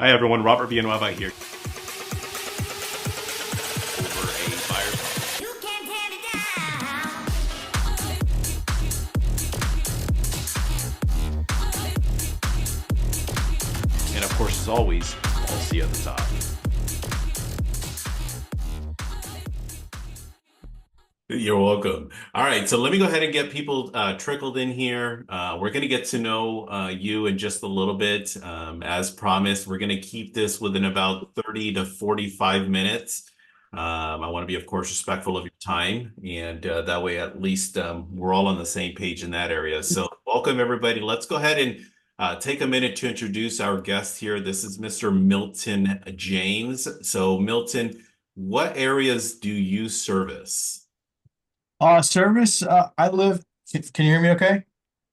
Hi everyone, Robert Villanueva here. Over a buyer's market. You can't tear it down. And of course, as always, I'll see you at the top. You're welcome. All right, so let me go ahead and get people trickled in here. We're going to get to know you in just a little bit. As promised, we're going to keep this within about 30 to 45 minutes. I want to be, of course, respectful of your time, and that way at least we're all on the same page in that area. So welcome, everybody. Let's go ahead and take a minute to introduce our guest here. This is Mr. Milton James. So Milton, what areas do you service? Service. I live. Can you hear me okay?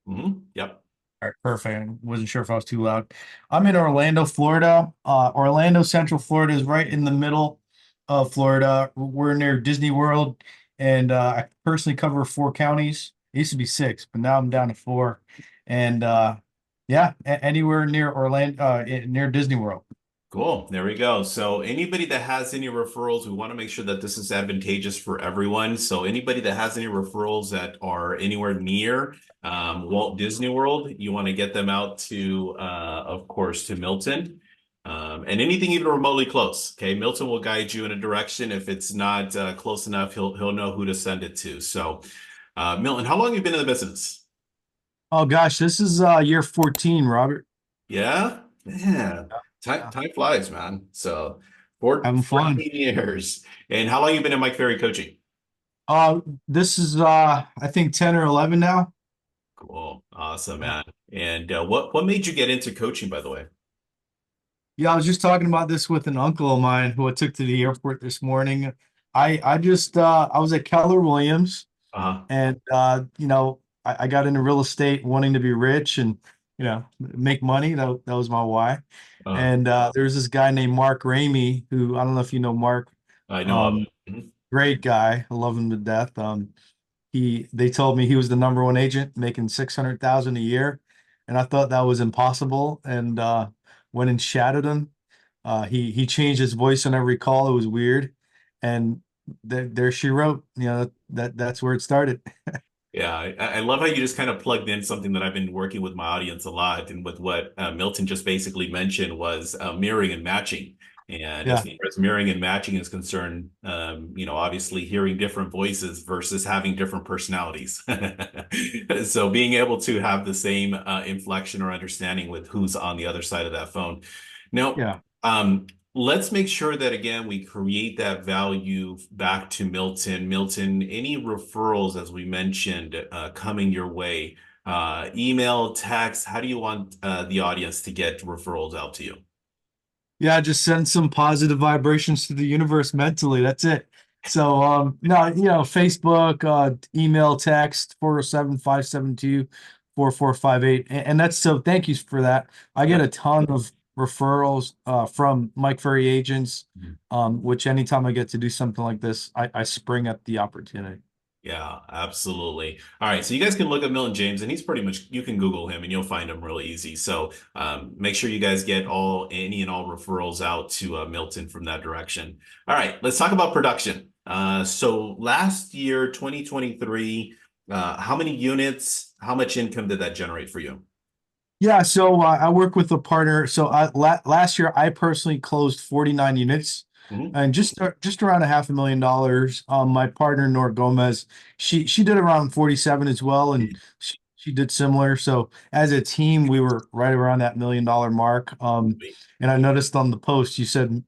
Yep. All right, perfect. I wasn't sure if I was too loud. I'm in Orlando, Florida. Orlando, Central Florida is right in the middle of Florida. We're near Disney World, and I personally cover 4 counties. It used to be 6, but now I'm down to 4. And yeah, anywhere near Orlando, near Disney World. Cool. There we go. So anybody that has any referrals, we want to make sure that this is advantageous for everyone. So anybody that has any referrals that are anywhere near Walt Disney World, you want to get them out to, of course, to Milton. And anything even remotely close. Okay, Milton will guide you in a direction. If it's not close enough, he'll know who to send it to. So, Milton, how long have you been in the business? Oh gosh, this is year 14, Robert. Yeah, yeah. Time flies, man. So, Having fun. 14 years. And how long you been in Mike Ferry coaching? This is I think 10 or 11 now. Cool, awesome, man. And what made you get into coaching, by the way? Yeah, I was just talking about this with an uncle of mine who I took to the airport this morning. I was at Keller Williams, Uh-huh. and I got into real estate wanting to be rich and make money. That was my why. Uh, And there's this guy named Mark Ramey, who I don't know if you know Mark. I know of Um, it. Mhm. Great guy. I love him to death. They told me he was the #1 agent making 600,000 a year, and I thought that was impossible, and went and shadowed him. He changed his voice on every call. It was weird, and there she wrote. That's where it started. Yeah, I love how you just kind of plugged in something that I've been working with my audience a lot, and with what Milton just basically mentioned was mirroring and matching. And as Yeah, far as mirroring and matching is concerned, obviously hearing different voices versus having different personalities. So being able to have the same inflection or understanding with who's on the other side of that phone. Now, yeah. let's make sure that again we create that value back to Milton. Milton, any referrals, as we mentioned, coming your way, email, text, how do you want the audience to get referrals out to you? Yeah, just send some positive vibrations to the universe mentally. That's it. So, no, Facebook, email, text, 407-572-4458. And that's so thank you for that. I get Yep. a ton of referrals from Mike Ferry agents, Mhm. which anytime I get to do something like this, I spring at the opportunity. Yeah, absolutely. All right, so you guys can look at Milton James, and he's pretty much, you can Google him and you'll find him really easy. So make sure you guys get any and all referrals out to Milton from that direction. All right, let's talk about production. So last year, 2023, how many units, how much income did that generate for you? Yeah, so I work with a partner. So last year, I personally closed 49 units, Mhm. and just around $500,000. My partner Nora Gomez, she did around 47 as well, and she did similar. So as a team, we were right around that $1 million mark. And I noticed on the post you said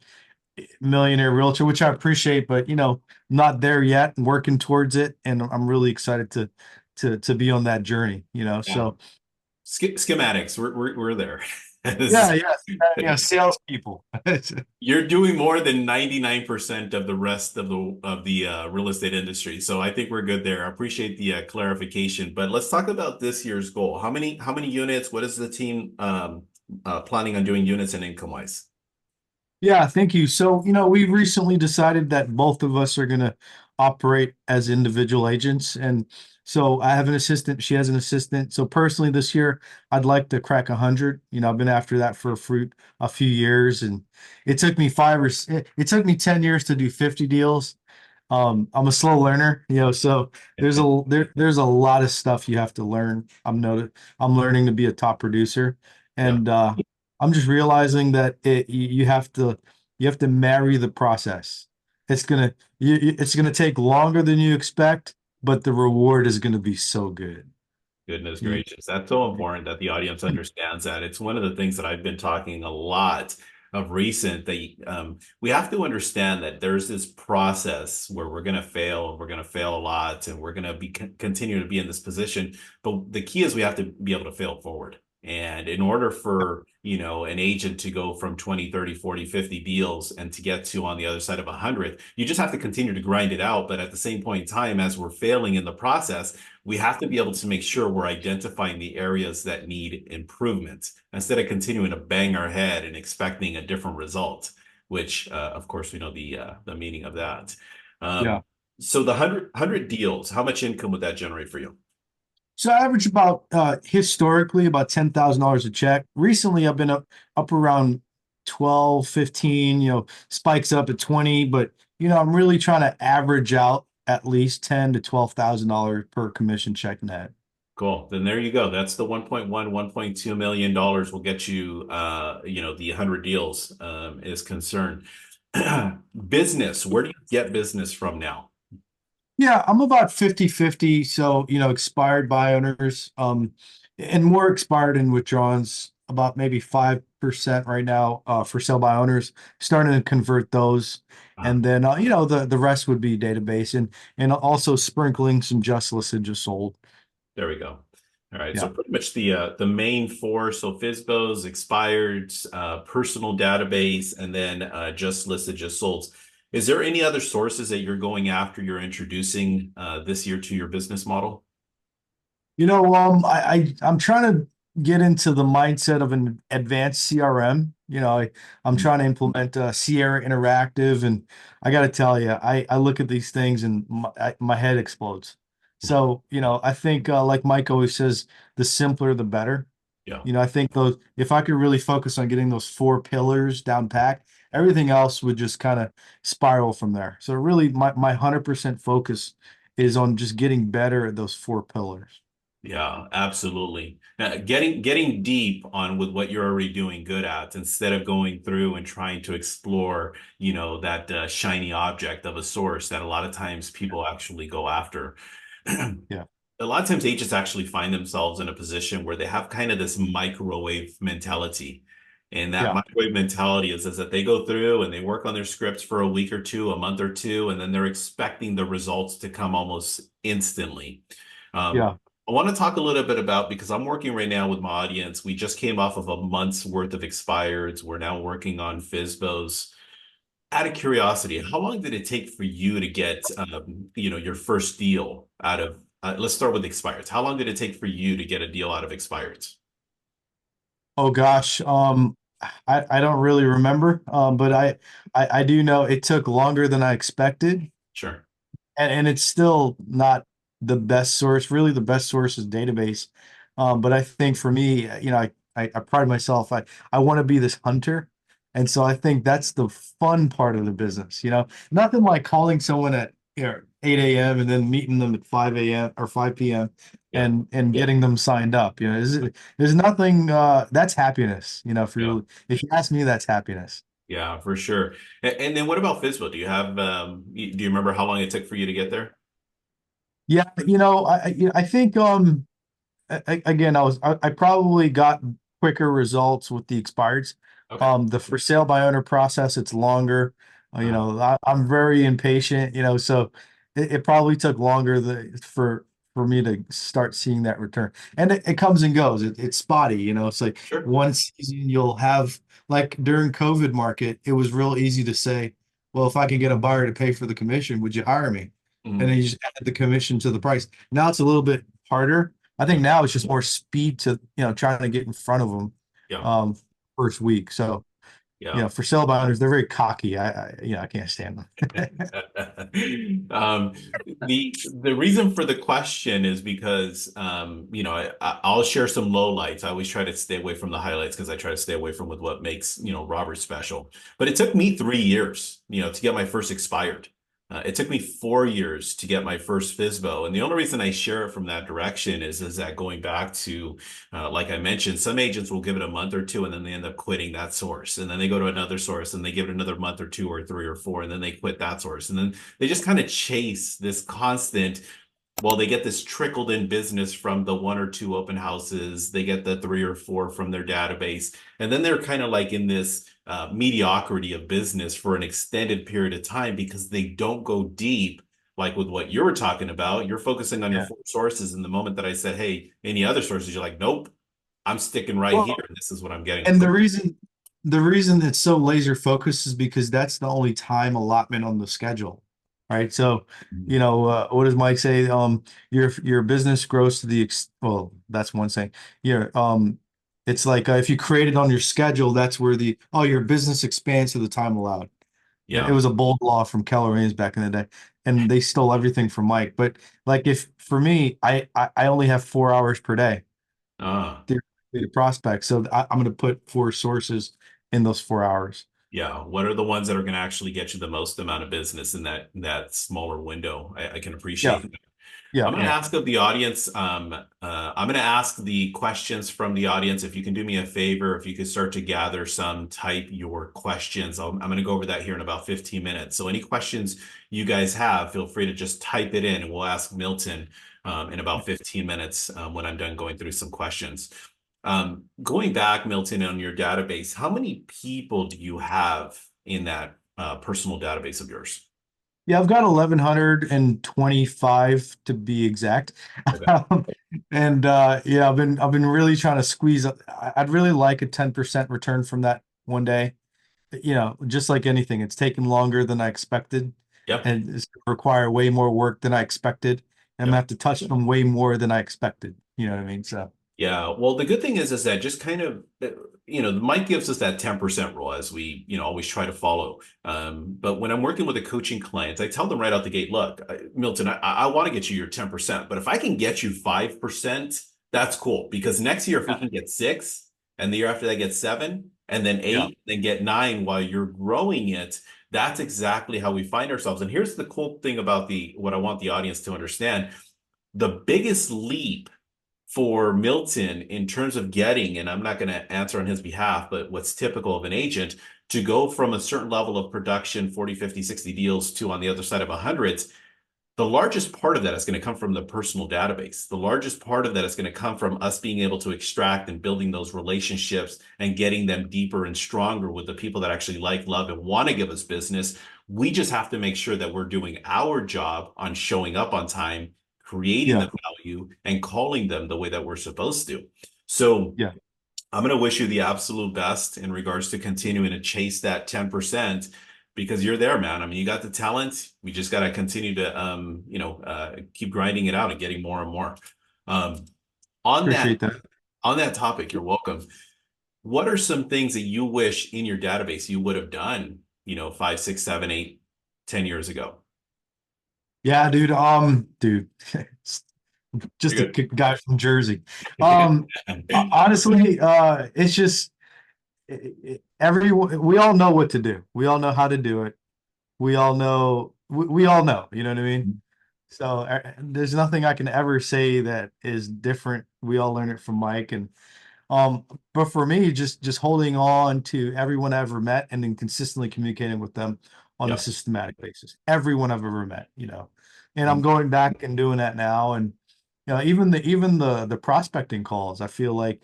millionaire realtor, which I appreciate, but not there yet, and working towards it, and I'm really excited to be on that journey. Yeah. So. Schematics, we're there. Yeah, yeah, yeah, salespeople. You're doing more than 99% of the rest of the real estate industry. So I think we're good there. I appreciate the clarification. But let's talk about this year's goal. How many units? What is the team planning on doing units and income wise? Yeah, thank you. So, we recently decided that both of us are gonna operate as individual agents. And so I have an assistant, she has an assistant. So personally this year, I'd like to crack 100. I've been after that for a few years, and it took me it took me 10 years to do 50 deals. I'm a slow learner, so there's a lot of stuff you have to learn. I'm learning to be a top producer, Yeah. and I'm just realizing that you have to marry the process. It's gonna take longer than you expect, but the reward is gonna be so good. Goodness You- gracious. That's so important that the audience understands that. It's one of the things that I've been talking a lot of recent that we have to understand that there's this process where we're going to fail and we're going to fail a lot and we're going to be continue to be in this position. But the key is we have to be able to fail forward. And in order for, an agent to go from 20, 30, 40, 50 deals and to get to on the other side of 100, you just have to continue to grind it out. But at the same point in time, as we're failing in the process, we have to be able to make sure we're identifying the areas that need improvement instead of continuing to bang our head and expecting a different result, which, of course, we know the meaning of that. Yeah. So the 100 deals, how much income would that generate for you? So I average about historically about $10,000 a check. Recently, I've been up around 12, 15, spikes up at 20, but I'm really trying to average out at least 10 to $12,000 per commission check net. Cool. Then there you go. That's the 1.1, $1.2 million will get you, the 100 deals is concerned. Business, where do you get business from now? Yeah, I'm about 50-50. So, expired buy owners, and more expired and withdrawals, about maybe 5% right now, for sale by owners, starting to convert those. Uh, And then, the rest would be database and also sprinkling some just listed, just sold. There we go. All right. So Yeah. pretty much the main four. So FISBOs, expired, personal database, and then just listed, just sold. Is there any other sources that you're going after, you're introducing this year to your business model? I'm trying to get into the mindset of an advanced CRM. I'm trying to implement Sierra Interactive, and I got to tell you, I look at these things and my head explodes. So, I think like Mike always says, the simpler the better. Yeah. I think those if I could really focus on getting those four pillars down pat, everything else would just kind of spiral from there. So really my 100% focus is on just getting better at those four pillars. Yeah, absolutely. Getting deep on with what you're already doing good at instead of going through and trying to explore, that shiny object of a source that a lot of times people actually go after. Yeah. A lot of times agents actually find themselves in a position where they have kind of this microwave mentality. And that Yeah. microwave mentality is that they go through and they work on their scripts for a week or two, a month or two, and then they're expecting the results to come almost instantly. Um, Yeah. I want to talk a little bit about, because I'm working right now with my audience. We just came off of a month's worth of expireds. We're now working on FISBOs. Out of curiosity, how long did it take for you to get, your first deal out of, let's start with expireds. How long did it take for you to get a deal out of expireds? Oh gosh. I don't really remember. But I do know it took longer than I expected. Sure. And it's still not the best source. Really, the best source is database. But I think for me, I pride myself. I want to be this hunter, and so I think that's the fun part of the business. Nothing like calling someone at 8 a.m. and then meeting them at 5 a.m. or 5 p.m. Yeah. and getting them signed up. There's nothing that's happiness. Yeah. If you ask me, that's happiness. Yeah, for sure. And then what about FISBO? Do you have, do you remember how long it took for you to get there? Yeah, I think again, I probably got quicker results with the expireds. Okay. The for sale by owner process, it's longer. Uh, I'm very impatient, so it probably took longer for me to start seeing that return. And it comes and goes. It's spotty, it's like sure. one season you'll have, like during COVID market, it was real easy to say, well, if I can get a buyer to pay for the commission, would you hire me? And then Mhm. you just add the commission to the price. Now it's a little bit harder. I think now it's just more speed to, trying to get in front of them Yeah. um first week. So Yeah. For sale binders, they're very cocky. I can't stand them. Um, the reason for the question is because I'll share some lowlights. I always try to stay away from the highlights because I try to stay away from with what makes Robert special. But it took me 3 years, to get my first expired. It took me 4 years to get my first FISBO, and the only reason I share it from that direction is that going back to like I mentioned, some agents will give it a month or two and then they end up quitting that source. And then they go to another source and they give it another month or two or three or four, and then they quit that source. And then they just kind of chase this constant. Well, they get this trickled in business from the one or two open houses. They get the three or four from their database. And then they're kind of like in this mediocrity of business for an extended period of time because they don't go deep like with what you were talking about. You're focusing on your Yeah. four sources. And the moment that I said, hey, any other sources, you're like, nope, I'm sticking right here. Well, This is what I'm getting and from. the reason it's so laser focused is because that's the only time allotment on the schedule, right? So, what does Mike say? Your business grows to the well, that's one saying. Yeah, it's like if you create it on your schedule, that's where your business expands to the time allowed. It Yeah. was a bold law from Keller Williams back in the day, and they stole everything from Mike. But like, if for me, I only have 4 hours per day Ah. to prospect. So I'm going to put four sources in those 4 hours. Yeah. What are the ones that are going to actually get you the most amount of business in that smaller window? I can Yeah, appreciate that. yeah, I'm going to yeah. ask of the audience. I'm going to ask the questions from the audience. If you can do me a favor, if you could start to gather some, type your questions. I'm going to go over that here in about 15 minutes. So any questions you guys have, feel free to just type it in, and we'll ask Milton in about 15 minutes when I'm done going through some questions. Going back, Milton, on your database, how many people do you have in that personal database of yours? Yeah, I've got 1,125 to be exact. Okay. Um, and yeah, I've been really trying to squeeze. I'd really like a 10% return from that one day. Just like anything, it's taken longer than I expected, Yep. and it's gonna require way more work than I expected. I'm gonna Yep. have to touch them way more than I expected. You know what I mean? So Yeah. Well, the good thing is that just kind of, Mike gives us that 10% rule as we, always try to follow. But when I'm working with a coaching client, I tell them right out the gate, look, Milton, I want to get you your 10%, but if I can get you 5%, that's cool. Because next year, if we yeah, can get six, and the year after that get seven, and then yeah, eight, then get nine while you're growing it, that's exactly how we find ourselves. And here's the cool thing about what I want the audience to understand. The biggest leap for Milton in terms of getting, and I'm not going to answer on his behalf, but what's typical of an agent to go from a certain level of production, 40, 50, 60 deals to on the other side of hundreds, the largest part of that is going to come from the personal database. The largest part of that is going to come from us being able to extract and building those relationships and getting them deeper and stronger with the people that actually like, love, and want to give us business. We just have to make sure that we're doing our job on showing up on time, creating yeah, the value, and calling them the way that we're supposed to. So yeah. I'm going to wish you the absolute best in regards to continuing to chase that 10% because you're there, man. I mean, you got the talent. We just got to continue to, keep grinding it out and getting more and more. Um, on that, Appreciate that. on that topic, you're welcome. What are some things that you wish in your database you would have done, 5, 6, 7, 8, 10 years ago? Yeah, dude, just a You're guy from Jersey. good. Honestly, it's just we all know what to do. We all know how to do it. We all know, you know what I mean? So there's nothing I can ever say that is different. We all learn it from Mike, and um, but for me, just holding on to everyone I ever met and then consistently communicating with them on a Yep. systematic basis. Everyone I've ever met. And I'm going back and doing that now. And even the prospecting calls, I feel like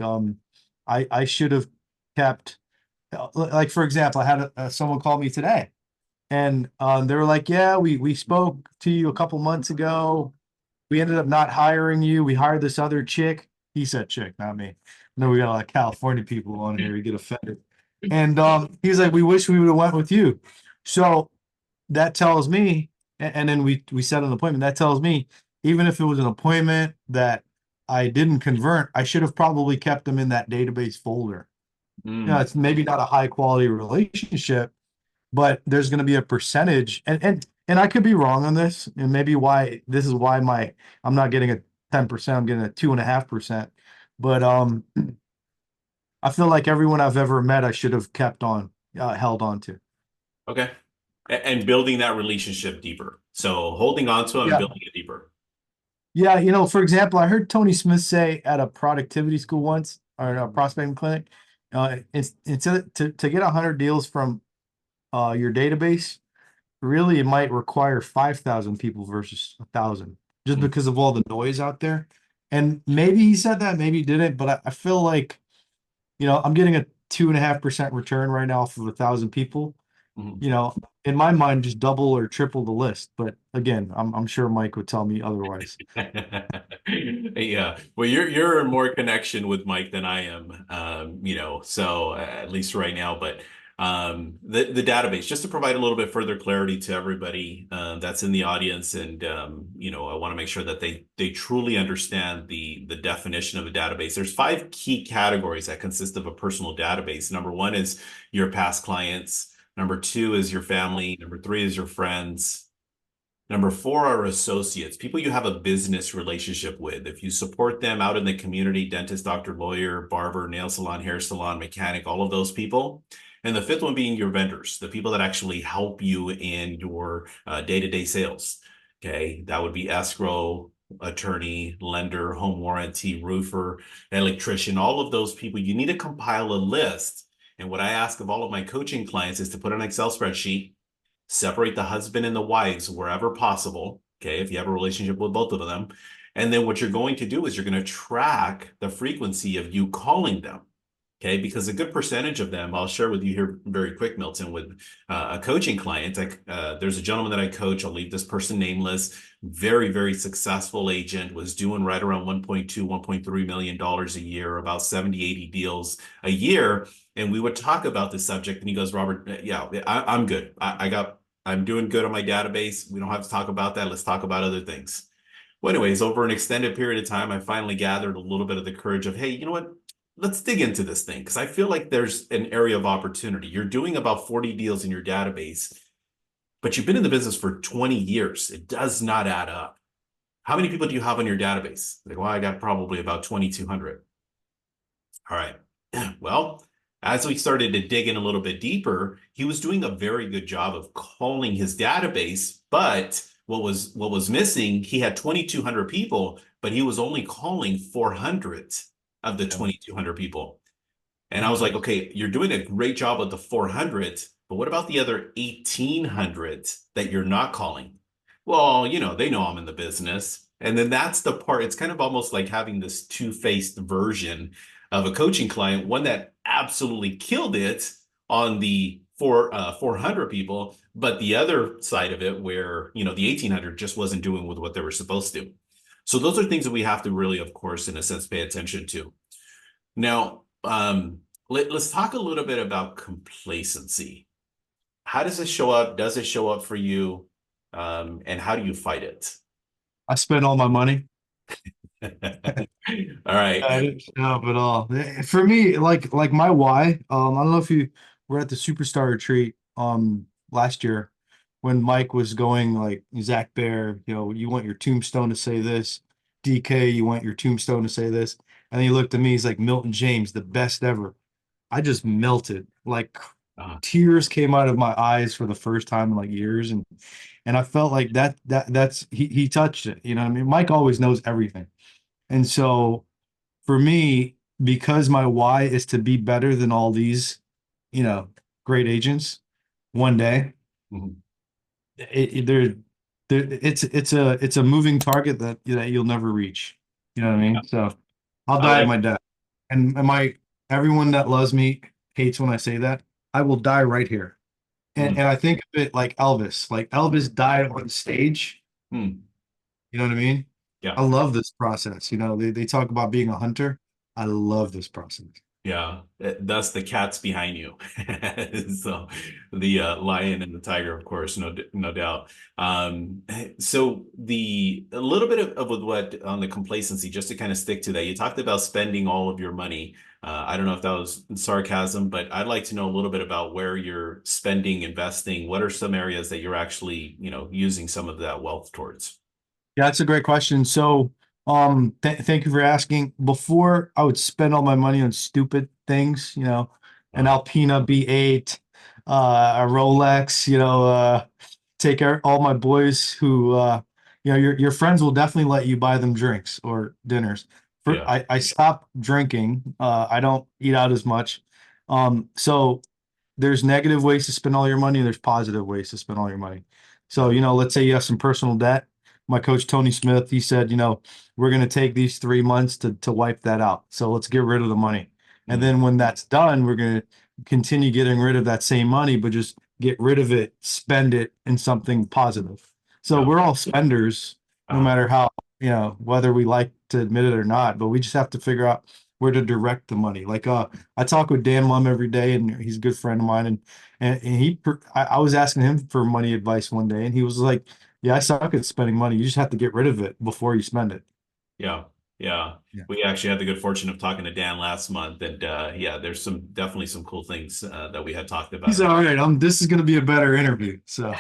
I should have kept, like, for example, I had someone call me today, and they were like, "Yeah, we spoke to you a couple months ago. We ended up not hiring you. We hired this other chick." He said chick, not me. No, we got a lot of California people on here. We get offended. And he's like, "We wish we would have went with you." So that tells me, and then we set an appointment. That tells me, even if it was an appointment that I didn't convert, I should have probably kept them in that database folder. You know, Mm. it's maybe not a high quality relationship, but there's going to be a percentage, and I could be wrong on this, and maybe why this is why my I'm not getting a 10%, I'm getting a 2.5%. But I feel like everyone I've ever met, I should have kept on, held on to. Okay. And building that relationship deeper. So holding on to them and Yeah. building it deeper. Yeah, you know, for example, I heard Tony Smith say at a productivity school once, or a prospecting clinic, instead to get 100 deals from your database, really it might require 5,000 people versus 1,000, just Mm. because of all the noise out there. And maybe he said that, maybe he didn't, but I feel like, you know, I'm getting a 2.5% return right now off of 1,000 people. Mhm. You know, in my mind, just double or triple the list. But again, I'm sure Mike would tell me otherwise. Yeah. Well, you're in more connection with Mike than I am, so at least right now. But the database, just to provide a little bit further clarity to everybody that's in the audience, and I want to make sure that they truly understand the definition of a database. There's five key categories that consist of a personal database. Number one is your past clients. Number two is your family. Number three is your friends. Number four are associates, people you have a business relationship with. If you support them out in the community, dentist, doctor, lawyer, barber, nail salon, hair salon, mechanic, all of those people. And the fifth one being your vendors, the people that actually help you in your day-to-day sales. Okay, that would be escrow, attorney, lender, home warranty, roofer, electrician, all of those people. You need to compile a list. And what I ask of all of my coaching clients is to put an Excel spreadsheet, separate the husband and the wives wherever possible. Okay, if you have a relationship with both of them. And then what you're going to do is you're going to track the frequency of you calling them. Okay, because a good percentage of them, I'll share with you here very quick, Milton, with a coaching client. There's a gentleman that I coach. I'll leave this person nameless. Very, very successful agent, was doing right around 1.2, $1.3 million a year, about 70, 80 deals a year. And we would talk about this subject. And he goes, Robert, yeah, I'm good. I'm doing good on my database. We don't have to talk about that. Let's talk about other things. Well, anyways, over an extended period of time, I finally gathered a little bit of the courage of, hey, you know what? Let's dig into this thing because I feel like there's an area of opportunity. You're doing about 40 deals in your database, but you've been in the business for 20 years. It does not add up. How many people do you have on your database? Like, well, I got probably about 2,200. All right. Well, as we started to dig in a little bit deeper, he was doing a very good job of calling his database, but what was missing, he had 2,200 people, but he was only calling 400 of the Yeah. 2,200 people. And I was like, okay, you're doing a great job with the 400, but what about the other 1,800 that you're not calling? Well, they know I'm in the business. And then that's the part, it's kind of almost like having this two-faced version of a coaching client, one that absolutely killed it on the 400 people, but the other side of it where, the 1,800 just wasn't doing with what they were supposed to. So those are things that we have to really, of course, in a sense, pay attention to. Now, let's talk a little bit about complacency. How does it show up? Does it show up for you? And how do you fight it? I spent all my money. All right. I didn't show up at all. For me, like my why, I don't know if you were at the superstar retreat last year when Mike was going like Zach Bear, you know, you want your tombstone to say this, DK, you want your tombstone to say this. And then he looked at me, he's like Milton James, the best ever. I just melted. Like Uh, tears came out of my eyes for the first time in like years. And I felt like that's he touched it. You know what I mean? Mike always knows everything. And so for me, because my why is to be better than all these, you know, great agents one day, mhm. it's a moving target that you'll never reach. You know what I Yeah. mean? So I'll I die at like. my death. And my everyone that loves me hates when I say that. I will die right here. And Mm, and I think of it like Elvis. Like Elvis died on stage. mm, You know what I mean? I yeah. love this process. You know, they talk about being a hunter. I love this process. Yeah, thus the cat's behind you. So the lion and the tiger, of course, no doubt. So the a little bit of what on the complacency, just to kind of stick to that, you talked about spending all of your money. I don't know if that was sarcasm, but I'd like to know a little bit about where you're spending, investing. What are some areas that you're actually, using some of that wealth towards? Yeah, that's a great question. So, thank you for asking. Before, I would spend all my money on stupid things, an Uh, Alpina B8, a Rolex, all my boys who, your friends will definitely let you buy them drinks or dinners. yeah. I stopped drinking. I don't eat out as much. So there's negative ways to spend all your money, and there's positive ways to spend all your money. So, Yeah. let's say you have some personal debt. My coach, Tony Smith, he said, we're going to take these 3 months to wipe that out. So let's get rid of the money. And Mm, then when that's done, we're going to continue getting rid of that same money, but just get rid of it, spend it in something positive. So yeah. we're all spenders, no Uh, matter how, whether we like to admit it or not, but we just have to figure out where to direct the money. Like, I talk with Dan Lum every day, and he's a good friend of mine. I was asking him for money advice one day, and he was like, "Yeah, I suck at spending money. You just have to get rid of it before you spend it." Yeah, yeah. Yeah. We actually had the good fortune of talking to Dan last month, and yeah, there's definitely some cool things that we had talked about. He's all right. This is going to be a better interview. So,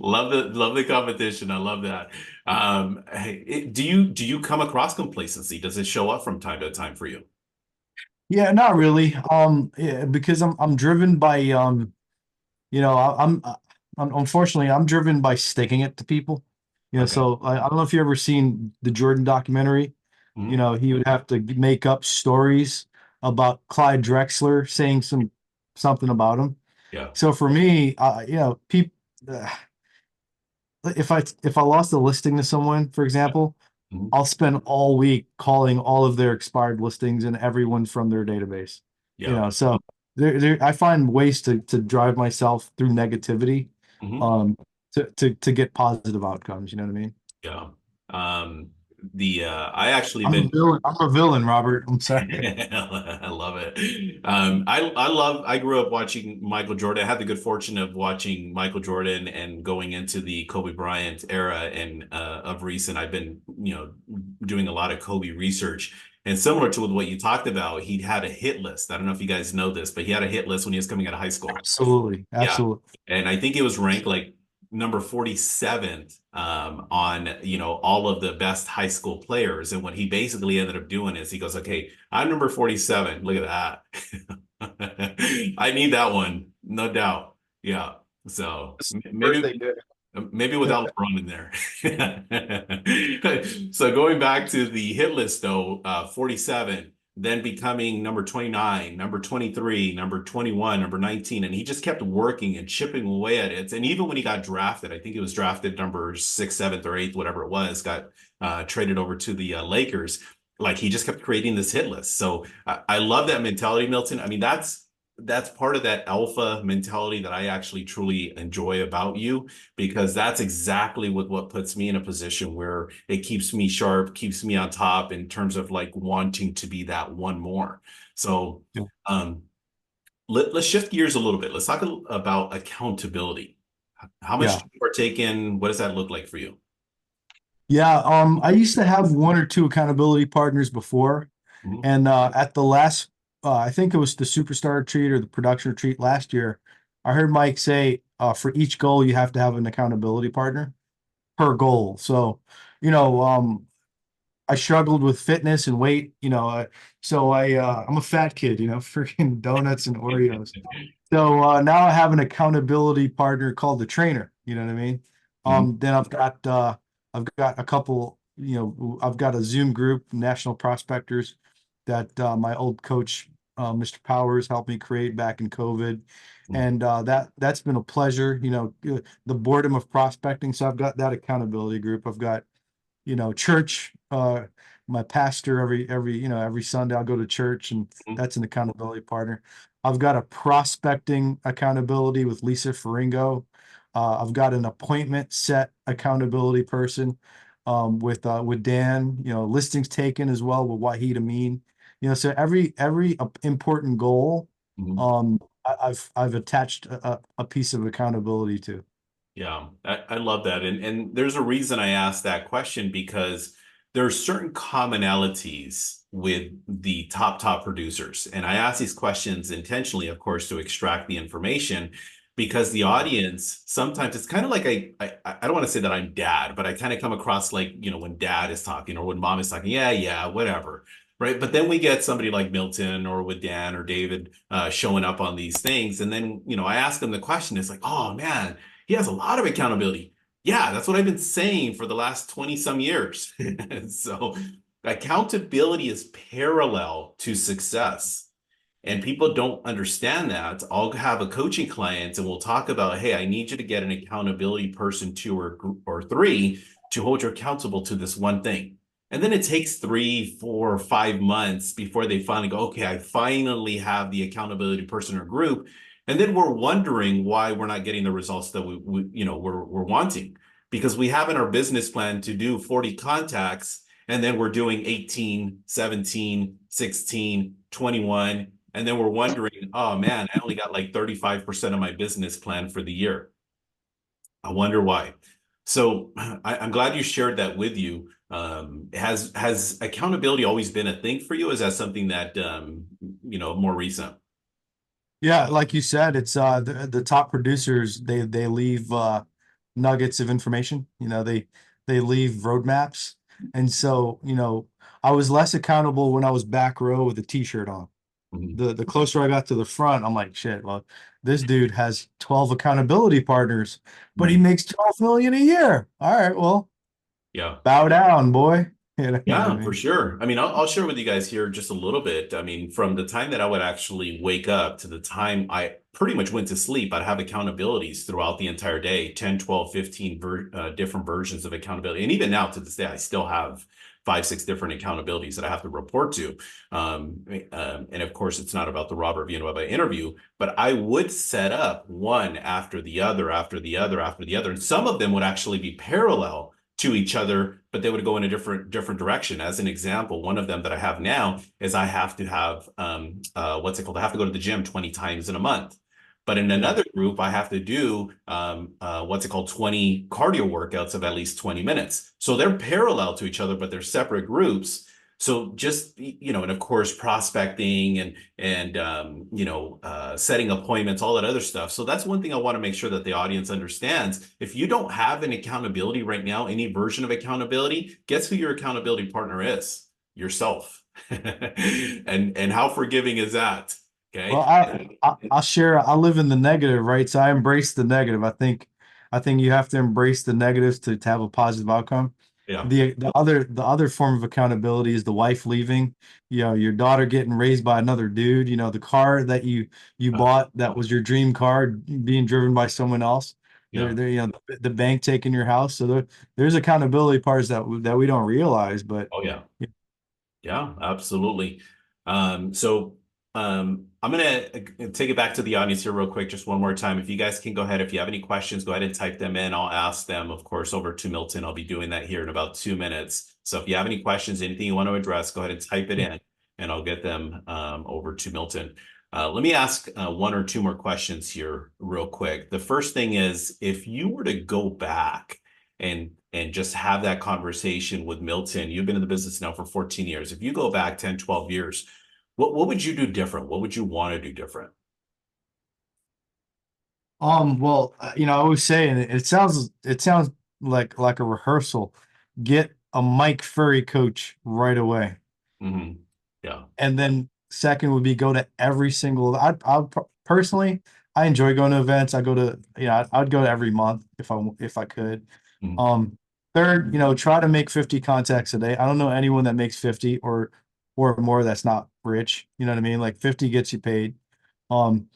Love the competition. I love that. Hey, do you come across complacency? Does it show up from time to time for you? yeah, not really. Yeah, because I'm driven by you know, I'm unfortunately I'm driven by sticking it to people. Okay. So I don't know if you ever seen the Jordan documentary. Mhm. He would have to make up stories about Clyde Drexler saying something about him. Yeah. So for me, people, if I lost a listing to someone, for example, Mhm. I'll spend all week calling all of their expired listings and everyone from their database. Yeah. So I find ways to drive myself through negativity, Mhm. um, to get positive outcomes. You know what I mean? Yeah. The I actually I'm a been villain. I'm a villain, Robert. I'm sorry. I love it. I grew up watching Michael Jordan. I had the good fortune of watching Michael Jordan and going into the Kobe Bryant era. And of recent, I've been, doing a lot of Kobe research. And similar to what you talked about, he had a hit list. I don't know if you guys know this, but he had a hit list when he was coming out of high school. Absolutely, Yeah. absolutely. And I think it was ranked like number 47th on, all of the best high school players. And what he basically ended up doing is he goes, okay, I'm number 47. Look at that. I need that one, no doubt. Yeah. So maybe Birthday gift. maybe without LeBron in there. So going back to the hit list though, 47, then becoming number 29, number 23, number 21, number 19, and he just kept working and chipping away at it. And even when he got drafted, I think he was drafted number sixth, seventh, or eighth, whatever it was, got traded over to the Lakers. Like he just kept creating this hit list. So I love that mentality, Milton. I mean, that's part of that alpha mentality that I actually truly enjoy about you because that's exactly what puts me in a position where it keeps me sharp, keeps me on top in terms of like wanting to be that one more. So Yeah. um, let's shift gears a little bit. Let's talk about accountability. How much Yeah. do you partake in? What does that look like for you? Yeah. I used to have one or two accountability partners before. Mhm. And at the last, I think it was the superstar retreat or the production retreat last year, I heard Mike say, for each goal, you have to have an accountability partner per goal. So, I struggled with fitness and weight, I'm a fat kid, freaking donuts and Oreos. So now I have an accountability partner called the trainer. You know what I mean? Mhm. Then I've got a couple. I've got a Zoom group, National Prospectors, that my old coach, Mr. Powers, helped me create back in COVID, Mhm. and that's been a pleasure. The boredom of prospecting. So I've got that accountability group. I've got church, my pastor every Sunday I'll go to church, and Mhm. that's an accountability partner. I've got a prospecting accountability with Lisa Faringo. I've got an appointment set accountability person with Dan, listings taken as well with Wahid Amin. So every important goal, Mhm. I've attached a piece of accountability to. Yeah, I love that. And there's a reason I asked that question because there are certain commonalities with the top producers. And I ask these questions intentionally, of course, to extract the information because the audience sometimes it's kind of like I don't want to say that I'm dad, but I kind of come across like, when dad is talking or when mom is talking, yeah, yeah, whatever. Right. But then we get somebody like Milton or with Dan or David showing up on these things. And then, I ask them the question, it's like, oh man, he has a lot of accountability. Yeah, that's what I've been saying for the last 20 some years. So accountability is parallel to success. And people don't understand that. I'll have a coaching client and we'll talk about, hey, I need you to get an accountability person two or three to hold you accountable to this one thing. And then it takes 3, 4, 5 months before they finally go, okay, I finally have the accountability person or group. And then we're wondering why we're not getting the results that we're wanting because we have in our business plan to do 40 contacts and then we're doing 18, 17, 16, 21. And then we're wondering, oh man, I only got like 35% of my business plan for the year. I wonder why. So I'm glad you shared that with you. Has accountability always been a thing for you? Is that something that more recent? Yeah, like you said, it's the top producers, they leave nuggets of information. They leave roadmaps. And so, I was less accountable when I was back row with a t-shirt on. Mhm. The closer I got to the front, I'm like, shit, well, this dude has 12 accountability partners, but he Right. makes 12 million a year. All right, well, Yeah. bow down, boy. You know what I Yeah, for mean? sure. I mean, I'll share with you guys here just a little bit. I mean, from the time that I would actually wake up to the time I pretty much went to sleep, I'd have accountabilities throughout the entire day, 10, 12, 15 different versions of accountability. And even now to this day, I still have 5, 6 different accountabilities that I have to report to. And of course, it's not about the Robert Villanueva interview, but I would set up one after the other, after the other, after the other. And some of them would actually be parallel to each other, but they would go in a different direction. As an example, one of them that I have now is I have to have what's it called? I have to go to the gym 20 times in a month. But in Yeah. another group, I have to do what's it called? 20 cardio workouts of at least 20 minutes. So they're parallel to each other, but they're separate groups. So just, and of course, prospecting and setting appointments, all that other stuff. So that's one thing I want to make sure that the audience understands. If you don't have an accountability right now, any version of accountability, guess who your accountability partner is? Yourself. And how forgiving is that? Well, Okay. I'll share. I live in the negative, right? So I embrace the negative. I think you have to embrace the negatives to have a positive outcome. Yeah. The other form of accountability is the wife leaving, your daughter getting raised by another dude, the car that you Uh, bought that was your dream car being driven by someone else. yeah. The bank taking your house. So there's accountability parts that we don't realize, but Oh, yeah. Yeah, absolutely. I'm gonna take it back to the audience here real quick, just one more time. If you guys can go ahead, if you have any questions, go ahead and type them in. I'll ask them, of course, over to Milton. I'll be doing that here in about 2 minutes. So if you have any questions, anything you want to address, go ahead and type it in, and I'll get them over to Milton. Let me ask one or two more questions here real quick. The first thing is, if you were to go back and just have that conversation with Milton. You've been in the business now for 14 years. If you go back 10, 12 years, what would you do different? What would you want to do different? well, I always say, and it sounds like a rehearsal. Get a Mike Ferry coach right away. Hmm. Yeah. And then second would be go to every single. Personally, I enjoy going to events. I go to, I'd go to every month if I could. Mhm. Um, Third, try to make 50 contacts a day. I don't know anyone that makes 50 or more that's not rich. You know what I mean? Like 50 gets you paid. Um,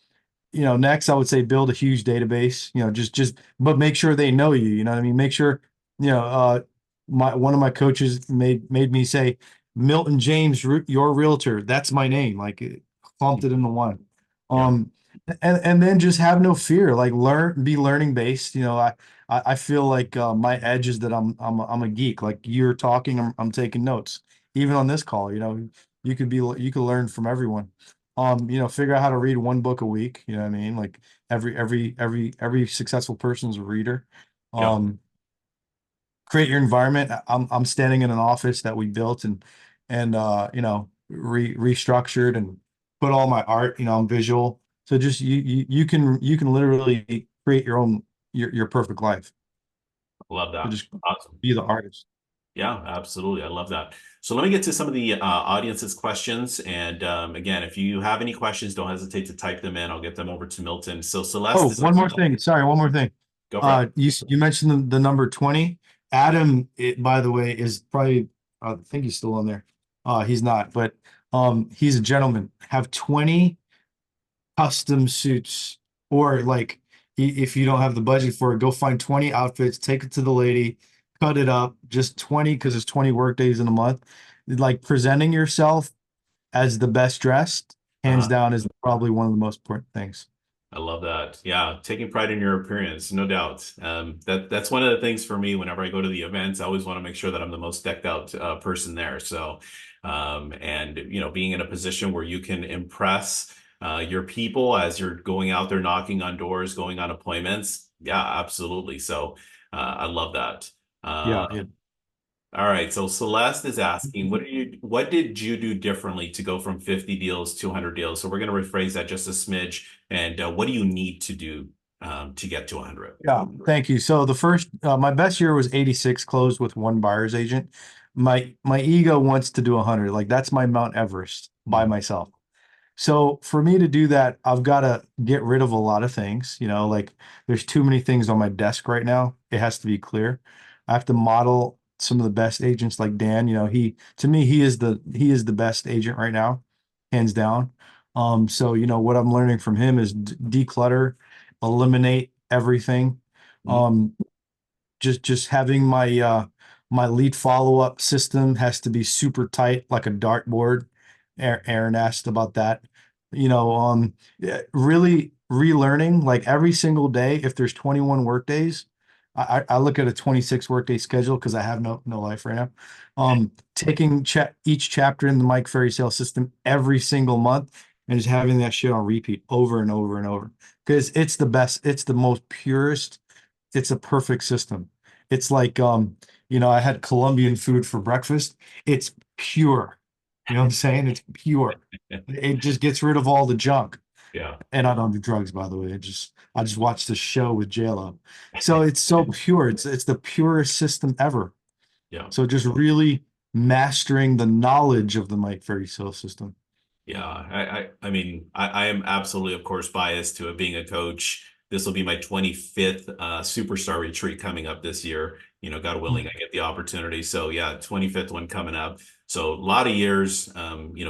Next I would say build a huge database, but make sure they know you, you know what I mean? Make sure, you know, my one of my coaches made me say Milton James, your realtor. That's my name. Like it clumped it into one. Yeah. Um, and then just have no fear, like be learning based. I feel like my edge is that I'm a geek. Like you're talking, I'm taking notes. Even on this call, you could learn from everyone. Figure out how to read one book a week. You know what I mean? Like every successful person's a reader. Yeah. Um, Create your environment. I'm standing in an office that we built and restructured and put all my art. I'm visual. So just you can literally create your perfect life. Love So that. just Awesome. be the artist. Yeah, absolutely. I love that. So let me get to some of the audience's questions. And again, if you have any questions, don't hesitate to type them in. I'll get them over to Milton. So Celeste Oh, is one more thing. Sorry, one more thing. go for it. You mentioned the number 20. Adam, by the way, is probably I think he's still on there. He's not, but he's a gentleman. Have 20 custom suits, or like if you don't have the budget for it, go find 20 outfits, take it to the lady, cut it up, just 20 because it's 20 work days in a month. Like presenting yourself as the best dressed, hands Uh-huh. down, is probably one of the most important things. I love that. Yeah, taking pride in your appearance, no doubt. That's one of the things for me whenever I go to the events. I always want to make sure that I'm the most decked out person there. So, and being in a position where you can impress your people as you're going out there knocking on doors, going on appointments. Yeah, absolutely. So, I love that. Yeah, Uh, yeah. all right. So Celeste is asking, what did you do differently to go from 50 deals to 100 deals? So we're going to rephrase that just a smidge. And what do you need to do to get to 100? Yeah, thank you. So my best year was 86 closed with one buyer's agent. My ego wants to do 100. Like that's my Mount Everest by Mhm. myself. So for me to do that, I've got to get rid of a lot of things. Like there's too many things on my desk right now. It has to be clear. I have to model some of the best agents like Dan. To me, he is the best agent right now, hands down. So what I'm learning from him is declutter, eliminate everything. Mhm. Um, just having my lead follow-up system has to be super tight, like a dartboard. Aaron asked about that. Yeah, really relearning like every single day. If there's 21 work days, I look at a 26 workday schedule because I have no life right now. Taking each chapter in the Mike Ferry sales system every single month and just having that shit on repeat over and over and over because it's the best. It's the most purest. It's a perfect system. It's like I had Colombian food for breakfast. It's pure. You know what I'm saying? It's pure. It just gets rid of all the junk. Yeah. And I don't do drugs, by the way. I just watched the show with JLo. So it's so pure. It's the purest system ever. Yeah. So just really mastering the knowledge of the Mike Ferry sales system. Yeah, I mean, I am absolutely, of course, biased to it being a coach. This will be my 25th superstar retreat coming up this year. God willing, I get the opportunity. So yeah, 25th one coming up. So a lot of years,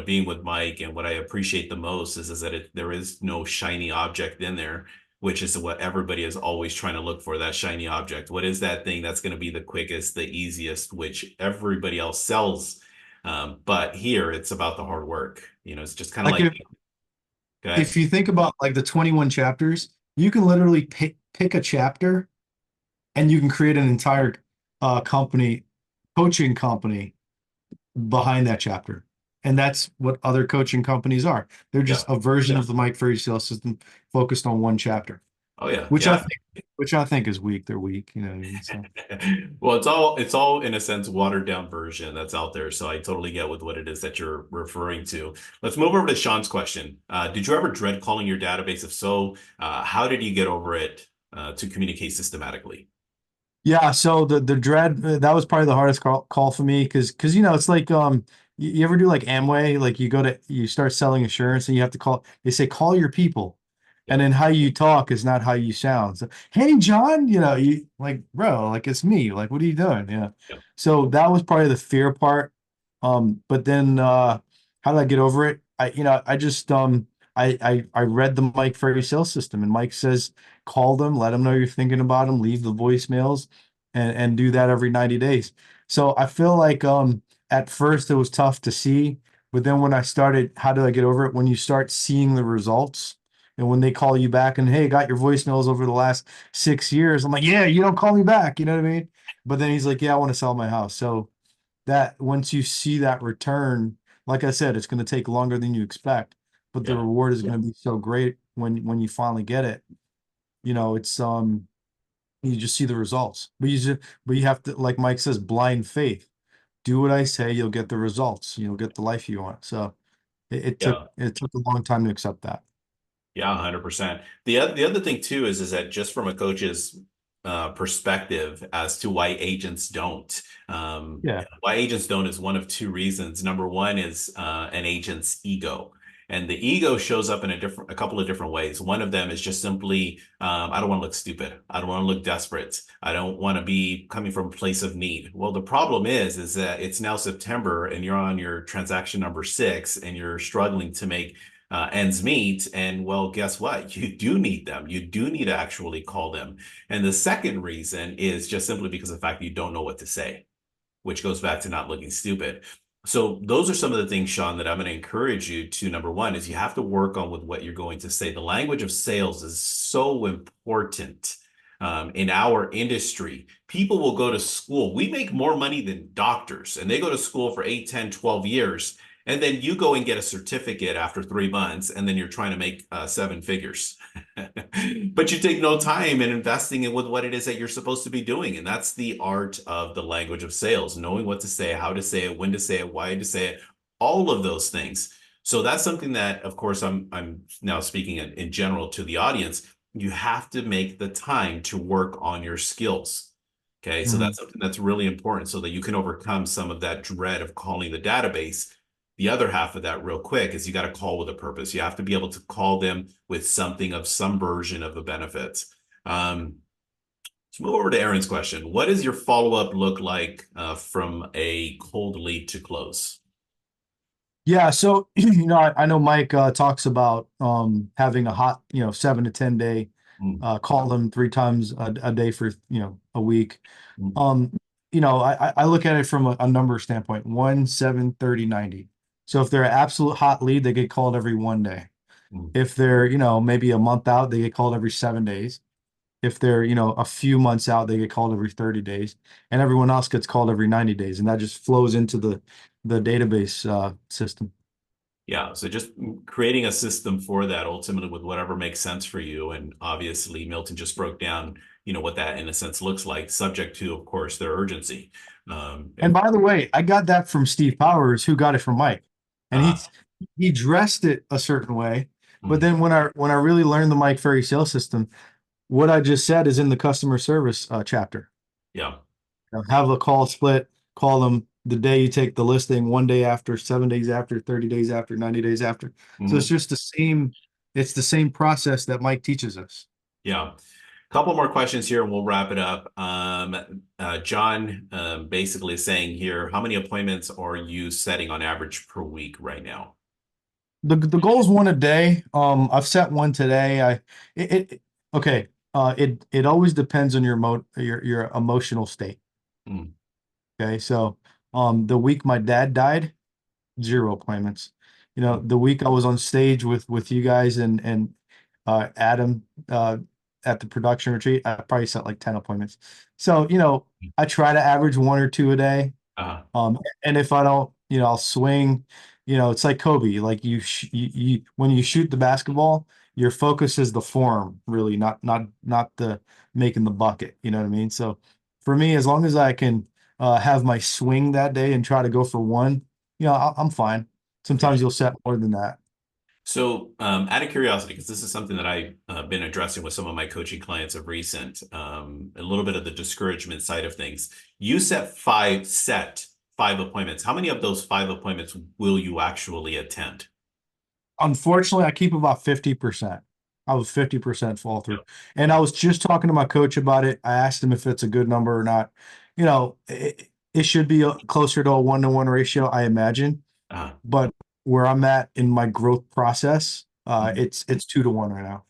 being with Mike, and what I appreciate the most is that there is no shiny object in there, which is what everybody is always trying to look for, that shiny object. What is that thing that's going to be the quickest, the easiest, which everybody else sells? But here it's about the hard work. It's just kind of Like like, if okay, you think about like the 21 chapters, you can literally pick a chapter and you can create an entire company, coaching company behind that chapter. And that's what other coaching companies are. They're yeah, just a version of the Mike Ferry sales system focused on one chapter, oh yeah, which I yeah. think which I think is weak. They're weak, you know what I mean? So Well, it's all in a sense watered down version that's out there. So I totally get with what it is that you're referring to. Let's move over to Sean's question. Did you ever dread calling your database? If so, how did you get over it to communicate systematically? yeah, so the dread that was probably the hardest call for me because it's like you ever do like Amway, like you start selling insurance and you have to they say call your people, and Yeah, then how you talk is not how you sound. So hey John, you like bro, like it's me, like what are you doing? Yeah. yeah, So that was probably the fear part. But then how did I get over it? I just I read the Mike Ferry sales system, and Mike says call them, let them know you're thinking about them, leave the voicemails and do that every 90 days. So I feel like at first it was tough to see, but then when I started, how did I get over it? When you start seeing the results and when they call you back and hey, got your voicemails over the last 6 years, I'm like, yeah, you don't call me back, you know what I mean? But then he's like, yeah, I want to sell my house. So that once you see that return, like I said, it's going to take longer than you expect, but the Yeah. reward is going to be so great when you finally get it. It's you just see the results. But you have to, like Mike says, blind faith. Do what I say, you'll get the results. You'll get the life you want. So Yeah. it took a long time to accept that. Yeah, 100%. The other thing too is that just from a coach's perspective as to why agents don't. Yeah. Why agents don't is one of two reasons. Number one is an agent's ego. And the ego shows up in a couple of different ways. One of them is just simply, I don't want to look stupid. I don't want to look desperate. I don't want to be coming from a place of need. Well, the problem is that it's now September and you're on your transaction number 6 and you're struggling to make ends meet. And well, guess what? You do need them. You do need to actually call them. And the second reason is just simply because of the fact that you don't know what to say, which goes back to not looking stupid. So those are some of the things, Sean, that I'm going to encourage you to. Number one is you have to work on with what you're going to say. The language of sales is so important. In our industry, people will go to school. We make more money than doctors, and they go to school for 8, 10, 12 years. And then you go and get a certificate after 3 months, and then you're trying to make 7 figures. But you take no time in investing in with what it is that you're supposed to be doing. And that's the art of the language of sales, knowing what to say, how to say it, when to say it, why to say it, all of those things. So that's something that, of course, I'm now speaking in general to the audience. You have to make the time to work on your skills. Okay, so Mhm. that's something that's really important so that you can overcome some of that dread of calling the database. The other half of that, real quick, is you got to call with a purpose. You have to be able to call them with something of some version of the benefits. Let's move over to Aaron's question. What does your follow-up look like from a cold lead to close? Yeah, so I know Mike talks about having a hot, 7 to 10 day, Mm, call them 3 times a day for a week. mm, Um, I look at it from a number standpoint, 1, 7, 30, 90. So if they're an absolute hot lead, they get called every 1 day. mm. If they're, maybe a month out, they get called every 7 days. If they're, a few months out, they get called every 30 days. And everyone else gets called every 90 days. And that just flows into the database system. Yeah, so just creating a system for that ultimately with whatever makes sense for you. And obviously, Milton just broke down, what that in a sense looks like, subject to, of course, their urgency. And If by the way, I got that from Steve Powers, who got it from Mike. And uh, he dressed it a certain way. But mm, then when I really learned the Mike Ferry sales system, what I just said is in the customer service chapter. yeah. Have a call split, call them the day you take the listing, 1 day after, 7 days after, 30 days after, 90 days after. So Mhm. it's the same process that Mike teaches us. Yeah. Couple more questions here and we'll wrap it up. John basically is saying here, how many appointments are you setting on average per week right now? The goal is one a day. I've set one today. Okay. It always depends on your emotional state. Mm, Okay. So, the week my dad died, 0 appointments. mm, The week I was on stage with you guys and Adam at the production retreat, I probably set like 10 appointments. So, I try to average 1 or 2 a day. uh, And if I don't, I'll swing. It's like Kobe. Like when you shoot the basketball, your focus is the form, really, not the making the bucket. You know what I mean? So for me, as long as I can have my swing that day and try to go for one, I'm fine. yeah. Sometimes you'll set more than that. So, out of curiosity, because this is something that I've been addressing with some of my coaching clients of recent, a little bit of the discouragement side of things. You set 5 appointments. How many of those 5 appointments will you actually attend? Unfortunately, I keep about 50%. I was 50% fall through. Yep. And I was just talking to my coach about it. I asked him if it's a good number or not. It should be closer to a 1-to-1 ratio, I imagine. Uh, But where I'm at in my growth process, mhm. it's 2-to-1 right now.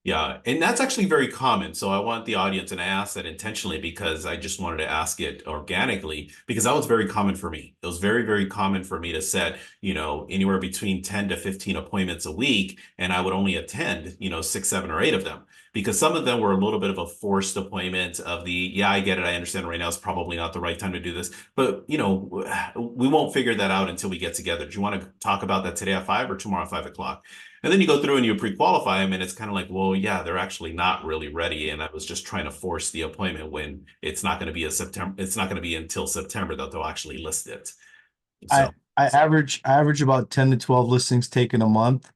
Yeah, and that's actually very common. So I want the audience, and I asked that intentionally because I just wanted to ask it organically because that was very common for me. It was very, very common for me to set, anywhere between 10 to 15 appointments a week, and I would only attend, six, seven, or eight of them because some of them were a little bit of a forced appointment of yeah, I get it. I understand right now is probably not the right time to do this, but we won't figure that out until we get together. Do you want to talk about that today at 5 or tomorrow at 5 o'clock? And then you go through and you pre-qualify them, and it's kind of like, well, yeah, they're actually not really ready. And I was just trying to force the appointment when it's not going to be it's not going to be until September that they'll actually list it. I So, I average about 10 to 12 listings taken a month.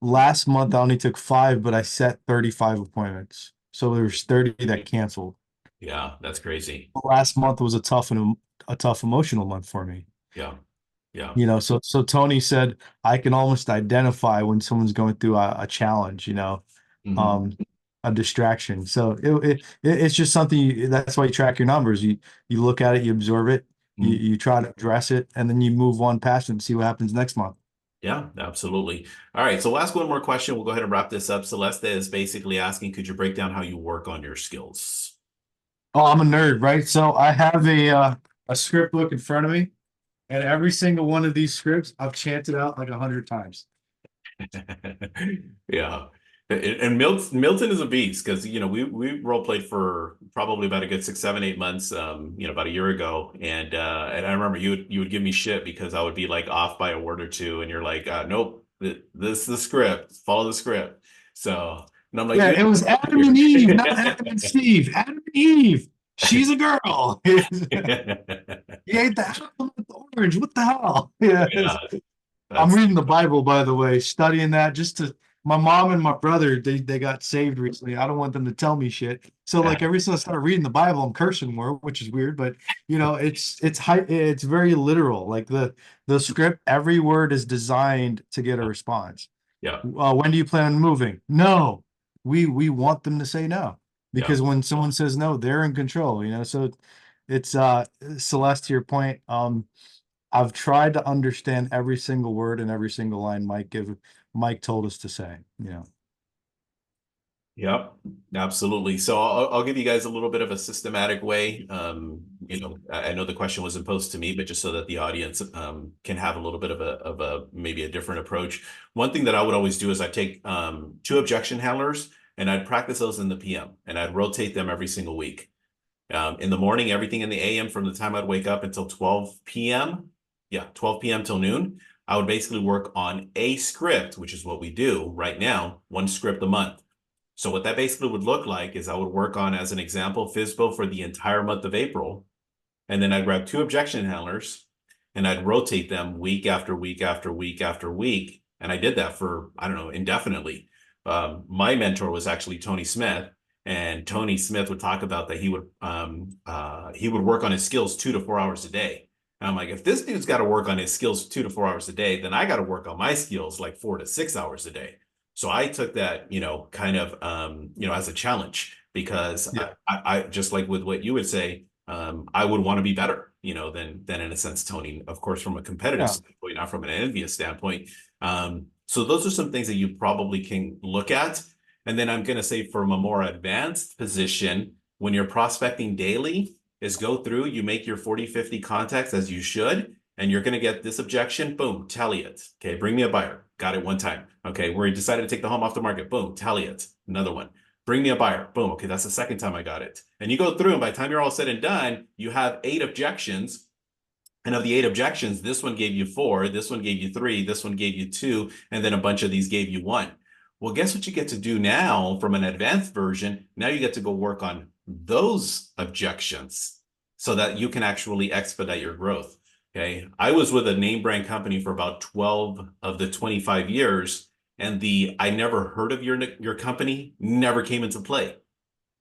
Last month I only took 5, but I set 35 appointments. So there's 30 that canceled. yeah, that's crazy. Last month was a tough emotional month for me. Yeah, yeah. So Tony said I can almost identify when someone's going through a challenge, Hmm. um, a distraction. So it's just something that's why you track your numbers. You look at it, you absorb it, you try to address it, and then you move on past it and see what happens next month. Yeah, absolutely. All right, so we'll ask one more question. We'll go ahead and wrap this up. Celeste is basically asking, could you break down how you work on your skills? Oh, I'm a nerd, right? So I have a script book in front of me, and every single one of these scripts I've chanted out like 100 times. Yeah. And Milton is a beast because we role played for probably about a good 6, 7, 8 months, about a year ago. And I remember you would give me shit because I would be like off by a word or two, and you're like, nope, this is the script, follow the script. So, and I'm like, Yeah, dude, it was Adam and Eve, not Adam and Steve. Adam and Eve. She's a girl. He ate the apple with the orange. What the hell? Yes. yeah, I'm that's reading the Bible, by the way, studying that just to my mom and my brother, they got saved recently. I don't want them to tell me shit. So like every time I start reading the Bible, I'm cursing more, which is weird, but it's very literal. Like the script, every word is designed to get a response. yeah, When do you plan on moving? No. We want them to say no. yeah. Because when someone says no, they're in control. So it's Celeste, to your point. I've tried to understand every single word and every single line Mike told us to say. Yep, absolutely. So I'll give you guys a little bit of a systematic way. I know the question wasn't posed to me, but just so that the audience can have a little bit of a maybe a different approach. One thing that I would always do is I take two objection handlers and I'd practice those in the PM and I'd rotate them every single week. In the morning, everything in the AM from the time I'd wake up until 12 p.m. Yeah, 12 p.m. till noon. I would basically work on a script, which is what we do right now, one script a month. So what that basically would look like is I would work on, as an example, FISBO for the entire month of April. And then I'd grab two objection handlers and I'd rotate them week after week after week after week. And I did that for, I don't know, indefinitely. My mentor was actually Tony Smith. And Tony Smith would talk about that he would work on his skills 2 to 4 hours a day. And I'm like, if this dude's got to work on his skills 2 to 4 hours a day, then I got to work on my skills like 4 to 6 hours a day. So I took that, kind of, as a challenge because Yeah. I just like with what you would say, I would want to be better, than in a sense, Tony, of course, from a competitive Yeah. standpoint, not from an envious standpoint. So those are some things that you probably can look at. And then I'm going to say from a more advanced position, when you're prospecting daily, is go through, you make your 40, 50 contacts as you should, and you're going to get this objection. Boom, tally it. Okay, bring me a buyer. Got it one time. Okay, where you decided to take the home off the market. Boom, tally it. Another one. Bring me a buyer. Boom. Okay, that's the second time I got it. And you go through, and by the time you're all said and done, you have 8 objections. And of the 8 objections, this one gave you 4, this one gave you 3, this one gave you 2, and then a bunch of these gave you 1. Well, guess what you get to do now from an advanced version? Now you get to go work on those objections so that you can actually expedite your growth. Okay. I was with a name brand company for about 12 of the 25 years, and the I never heard of your company never came into play.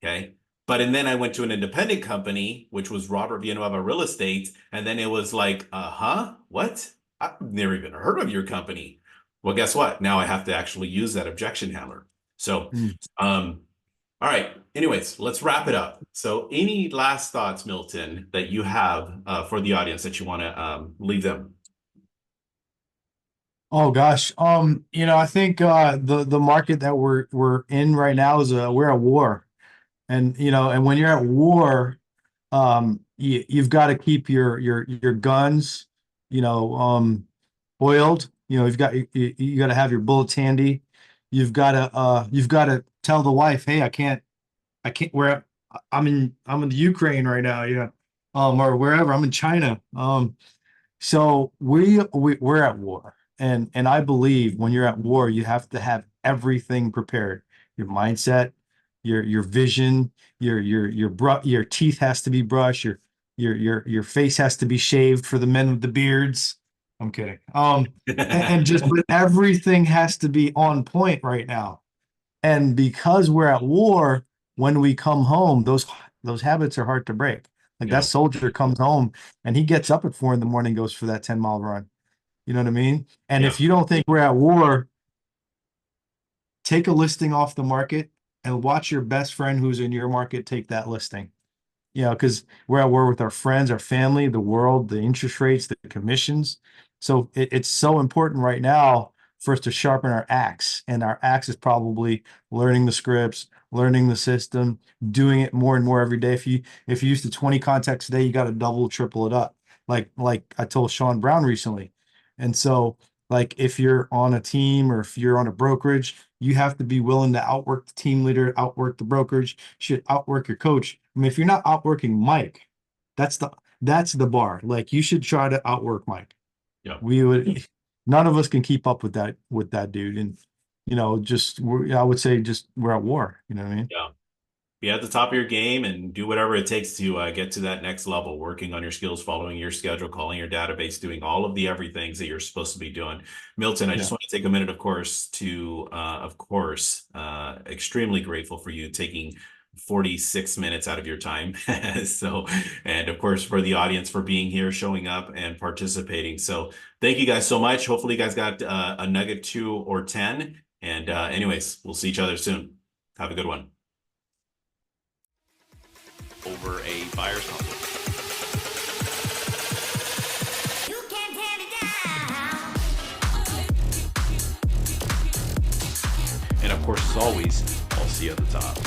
Okay. And then I went to an independent company, which was Robert Villanueva Real Estate. And then it was like, huh? What? I've never even heard of your company. Well, guess what? Now I have to actually use that objection handler. So, Mm. all right. Anyways, let's wrap it up. So, any last thoughts, Milton, that you have for the audience that you want to leave them? Oh gosh. I think the market that we're in right now is we're at war. And and when you're at war, you've got to keep your guns, you know, oiled. You got to have your bullets handy. You've got to tell the wife, hey, I can't where I'm in the Ukraine right now, or wherever. I'm in China. So we're at war, and I believe when you're at war, you have to have everything prepared. Your mindset, your vision, your teeth has to be brushed. Your face has to be shaved for the men with the beards. I'm kidding. And just but everything has to be on point right now. And because we're at war, when we come home, those habits are hard to break. Like that Yeah. soldier comes home and he gets up at 4 in the morning, goes for that 10-mile run. You know what I mean? And Yeah. if you don't think we're at war, take a listing off the market and watch your best friend who's in your market take that listing. Because we're at war with our friends, our family, the world, the interest rates, the commissions. So it's so important right now for us to sharpen our axe. And our axe is probably learning the scripts, learning the system, doing it more and more every day. If you used to 20 contacts a day, you got to double, triple it up. Like I told Sean Brown recently. And so like if you're on a team or if you're on a brokerage, you have to be willing to outwork the team leader, outwork the brokerage, should outwork your coach. I mean, if you're not outworking Mike, that's the bar. Like you should try to outwork Mike. Yeah. We would none of us can keep up with that dude. And I would say just we're at war. You know what I mean? Yeah. Be at the top of your game and do whatever it takes to get to that next level, working on your skills, following your schedule, calling your database, doing all of the everythings that you're supposed to be doing. Milton, I just Yeah. want to take a minute, of course, extremely grateful for you taking 46 minutes out of your time. So, and of course, for the audience for being here, showing up and participating. So thank you guys so much. Hopefully you guys got a nugget 2 or 10. And anyways, we'll see each other soon. Have a good one. Over a buyer's consult. You can tear me down. And of course, as always, I'll see you at the top.